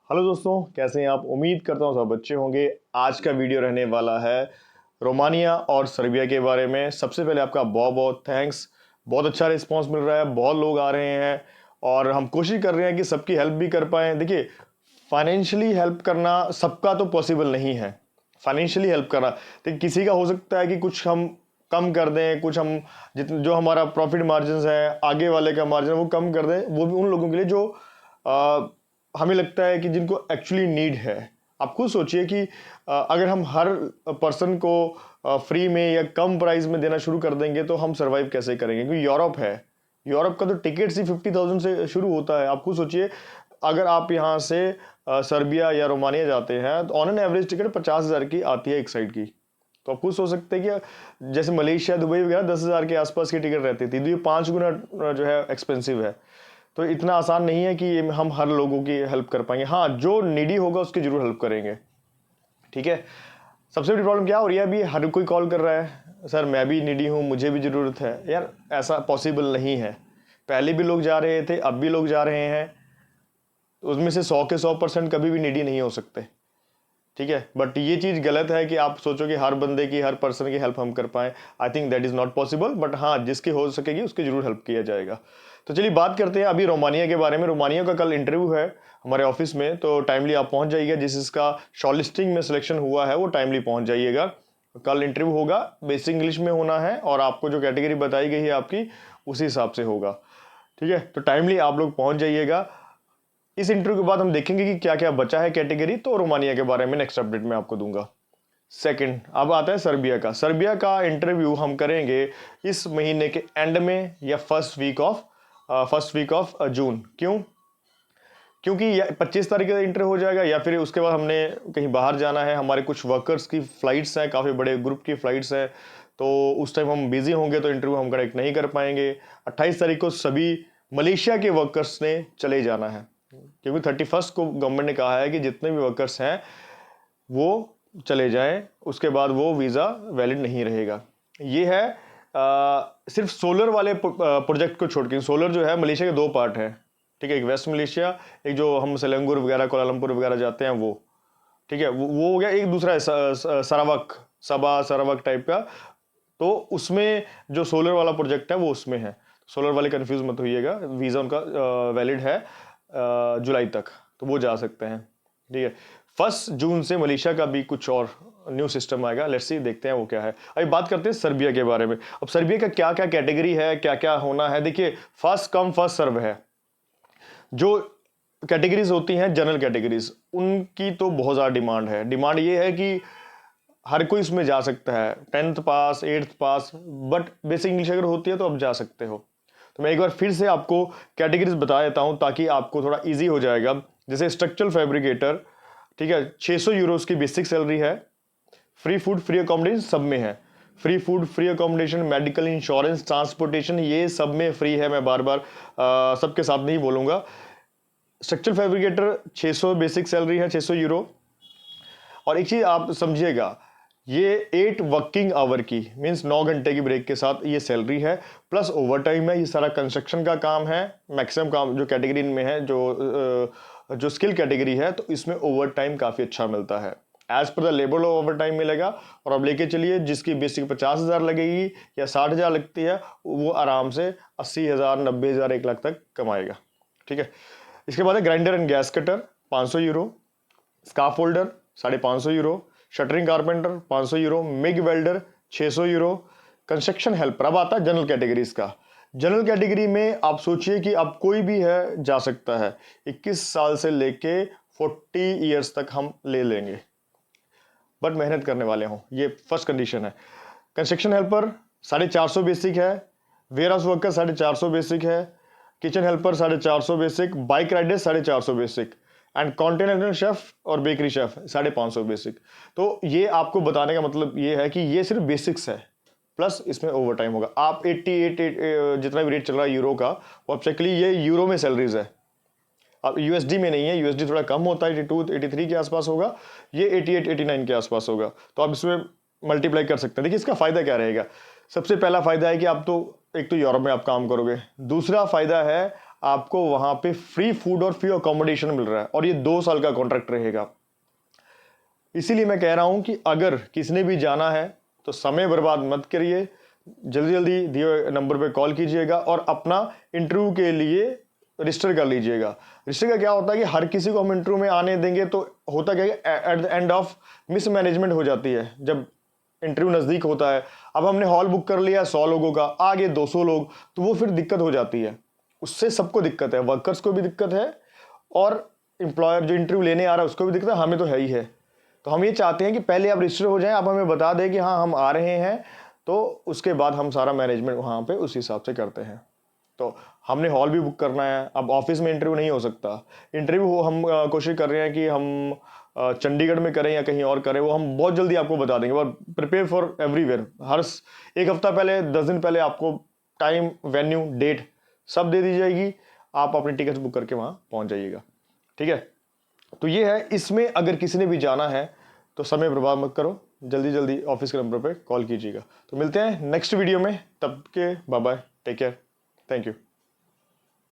Hello दोस्तों, कैसे हैं आप? उम्मीद करता हूँ सब अच्छे होंगे। आज का वीडियो रहने वाला है रोमानिया और सर्बिया के बारे में। सबसे पहले आपका बहुत बहुत थैंक्स। बहुत अच्छा रिस्पांस मिल रहा है, बहुत लोग आ रहे हैं और हम कोशिश कर रहे हैं कि सबकी हेल्प भी कर पाएँ। देखिए, फाइनेंशियली हेल्प करना सबका तो पॉसिबल नहीं है। फाइनेंशियली हेल्प करना, तो किसी का हो सकता है कि कुछ हम कम कर दें, कुछ हम जितने जो हमारा प्रॉफिट मार्जिन है, आगे वाले का मार्जिन वो कम कर दें। वो भी उन लोगों के लिए जो हमें लगता है कि जिनको एक्चुअली नीड है। आप खुद सोचिए कि अगर हम हर पर्सन को फ्री में या कम प्राइस में देना शुरू कर देंगे तो हम सरवाइव कैसे करेंगे? क्योंकि यूरोप है, यूरोप का तो टिकट ही 50,000 से शुरू होता है। आप खुद सोचिए, अगर आप यहाँ से सर्बिया या रोमानिया जाते हैं तो ऑन एन एवरेज टिकट 50,000 की आती है एक साइड की। तो आप खुद सोच सकते हैं कि जैसे मलेशिया, दुबई वगैरह 10,000 के आसपास की टिकट रहती थी, तो ये 5 गुना जो है एक्सपेंसिव है। तो इतना आसान नहीं है कि हम हर लोगों की हेल्प कर पाएंगे। हाँ, जो नीडी होगा उसकी जरूर हेल्प करेंगे। ठीक है। सबसे बड़ी प्रॉब्लम क्या हो रही है? अभी हर कोई कॉल कर रहा है, सर मैं भी नीडी हूँ, मुझे भी ज़रूरत है। यार, ऐसा पॉसिबल नहीं है। पहले भी लोग जा रहे थे, अब भी लोग जा रहे हैं। उसमें से 100 के 100% कभी भी नीडी नहीं हो सकते। ठीक है, बट ये चीज़ गलत है कि आप सोचो कि हर बंदे की, हर पर्सन की हेल्प हम कर पाए। I think that is not possible, but हाँ, जिसकी हो सकेगी उसकी जरूर हेल्प किया जाएगा। तो चलिए बात करते हैं अभी रोमानिया के बारे में। रोमानिया का कल इंटरव्यू है हमारे ऑफिस में, तो टाइमली आप पहुंच जाइएगा। जिसका शॉर्टलिस्टिंग में सिलेक्शन हुआ है वो टाइमली पहुंच जाइएगा। कल इंटरव्यू होगा, बेसिक इंग्लिश में होना है और आपको जो कैटेगरी बताई गई है आपकी, उसी हिसाब से होगा। ठीक है, तो टाइमली आप लोग पहुंच जाइएगा। इस इंटरव्यू के बाद हम देखेंगे कि क्या क्या बचा है कैटेगरी, तो रोमानिया के बारे में नेक्स्ट अपडेट में आपको दूंगा। सेकंड, अब आता है सर्बिया का। सर्बिया का इंटरव्यू हम करेंगे इस महीने के एंड में या फर्स्ट वीक ऑफ जून। क्यों? क्योंकि 25 तारीख का इंटरव्यू हो जाएगा या फिर उसके बाद हमने कहीं बाहर जाना है, हमारे कुछ वर्कर्स की फ्लाइट्स हैं, काफ़ी बड़े ग्रुप की फ्लाइट्स हैं, तो उस टाइम हम बिजी होंगे तो इंटरव्यू हम कनेक्ट नहीं कर पाएंगे। 28 तारीख को सभी मलेशिया के वर्कर्स ने चले जाना है, क्योंकि 31 को गवर्नमेंट ने कहा है कि जितने भी वर्कर्स हैं वो चले जाएं, उसके बाद वो वीज़ा वैलिड नहीं रहेगा। ये है सिर्फ सोलर वाले प्रोजेक्ट को छोड़ के। सोलर जो है, मलेशिया के दो पार्ट हैं। ठीक है, एक वेस्ट मलेशिया, एक जो हम सेलंगुर वगैरह, कोलालमपुर वगैरह जाते हैं वो। ठीक है, वो हो गया। एक दूसरा है सरावक, सबा सरावक टाइप का, तो उसमें जो सोलर वाला प्रोजेक्ट है वो उसमें है। सोलर वाले कंफ्यूज मत होइएगा, वीज़ा उनका वैलिड है जुलाई तक, तो वो जा सकते हैं। ठीक है, 1 जून से मलेशिया का भी कुछ और न्यू सिस्टम आएगा। लेट्स सी, देखते हैं वो क्या है। अभी बात करते हैं सर्बिया के बारे में। अब सर्बिया का क्या क्या कैटेगरी है, क्या क्या होना है। देखिए, फर्स्ट कम फर्स्ट सर्व है। जो कैटेगरीज होती हैं जनरल कैटेगरीज, उनकी तो बहुत ज़्यादा डिमांड है। डिमांड ये है कि हर कोई इसमें जा सकता है, 10th pass, 8th pass, but basic English अगर होती है तो आप जा सकते हो। तो मैं एक बार फिर से आपको कैटेगरीज बता देता हूं ताकि आपको थोड़ा इजी हो जाएगा। जैसे स्ट्रक्चरल फैब्रिकेटर, ठीक है, 600 यूरोस की बेसिक सैलरी है। फ्री फूड, फ्री अकोमोडेशन सब में है। Free food, free accommodation, medical insurance, transportation, ये सब में फ्री है। मैं बार बार सबके साथ नहीं बोलूंगा। स्ट्रक्चरल फैब्रिकेटर 600 बेसिक सैलरी है, 600 यूरो। और एक चीज आप समझिएगा, ये 8 वर्किंग आवर की, मींस 9 घंटे की ब्रेक के साथ ये सैलरी है, प्लस ओवर टाइम है। ये सारा कंस्ट्रक्शन का काम है। मैक्सिमम काम जो कैटेगरी में है, जो स्किल कैटेगरी है, तो इसमें ओवर टाइम काफी अच्छा मिलता है। As per the labour law overtime मिलेगा। और अब लेके चलिए, जिसकी बेसिक 50,000 लगेगी या 60,000 लगती है, वो आराम से 80,000, 90,000, 1 लाख तक कमाएगा। ठीक है, इसके बाद है grinder and gas cutter, 500 euro. Scarf holder 550 euro. Shuttering carpenter 500 euro. MiG welder 600 euro. Construction helper. अब आता है जनरल कैटेगरीज का। जनरल कैटेगरी में आप सोचिए कि अब कोई भी है जा सकता है। 21 साल से लेके 40 ईयर्स तक हम ले लेंगे, बट मेहनत करने वाले हों, ये फर्स्ट कंडीशन है। कंस्ट्रक्शन हेल्पर 450 बेसिक है। वेयर हाउस वर्कर 450 बेसिक है। Kitchen helper 450 basic. Bike rider 450 basic. And continental chef और बेकरी शेफ 550 बेसिक। तो ये आपको बताने का मतलब ये है कि ये सिर्फ बेसिक्स है, प्लस इसमें ओवर टाइम होगा। आप 88 जितना भी रेट चल रहा है यूरो का, वो आप चेक करिए, ये यूरो में सैलरीज है। अब यूएसडी में नहीं है, यूएसडी थोड़ा कम होता है, 82 83 के आसपास होगा, ये 88 89 के आसपास होगा। तो आप इसमें मल्टीप्लाई कर सकते हैं। देखिए, इसका फायदा क्या रहेगा। सबसे पहला फायदा है कि आप तो एक तो यूरोप में आप काम करोगे। दूसरा फायदा है, आपको वहां पे फ्री फूड और फ्री अकोमोडेशन मिल रहा है, और ये 2 साल का कॉन्ट्रैक्ट रहेगा। इसीलिए मैं कह रहा हूं कि अगर किसी ने भी जाना है तो समय बर्बाद मत करिए, जल्दी जल्दी दिए हुए नंबर पे कॉल कीजिएगा और अपना इंटरव्यू के लिए रजिस्टर कर लीजिएगा। रजिस्टर का क्या होता है कि हर किसी को हम इंटरव्यू में आने देंगे तो होता क्या है, at the end of mismanagement हो जाती है। जब इंटरव्यू नज़दीक होता है, अब हमने हॉल बुक कर लिया 100 लोगों का, आगे 200 लोग, तो वो फिर दिक्कत हो जाती है। उससे सबको दिक्कत है, वर्कर्स को भी दिक्कत है और एम्प्लॉयर जो इंटरव्यू लेने आ रहा है उसको भी दिक्कत है, हमें तो है ही है। तो हम ये चाहते हैं कि पहले आप रजिस्टर हो जाएं, आप हमें बता दें कि हाँ हम आ रहे हैं, तो उसके बाद हम सारा मैनेजमेंट वहाँ पे उस हिसाब से करते हैं। तो हमने हॉल भी बुक करना है, अब ऑफिस में इंटरव्यू नहीं हो सकता। इंटरव्यू हम कोशिश कर रहे हैं कि हम चंडीगढ़ में करें या कहीं और करें, वो हम बहुत जल्दी आपको बता देंगे। और प्रिपेयर फॉर एवरीवेयर, हर एक हफ्ता पहले 10 दिन पहले आपको टाइम, वेन्यू, डेट सब दे दी जाएगी, आप अपनी टिकट बुक करके वहाँ पहुँच जाइएगा। ठीक है, तो ये है। इसमें अगर किसी ने भी जाना है तो समय बर्बाद मत करो, जल्दी जल्दी ऑफिस के नंबर पे कॉल कीजिएगा। तो मिलते हैं नेक्स्ट वीडियो में, तब के bye bye, take care, thank you.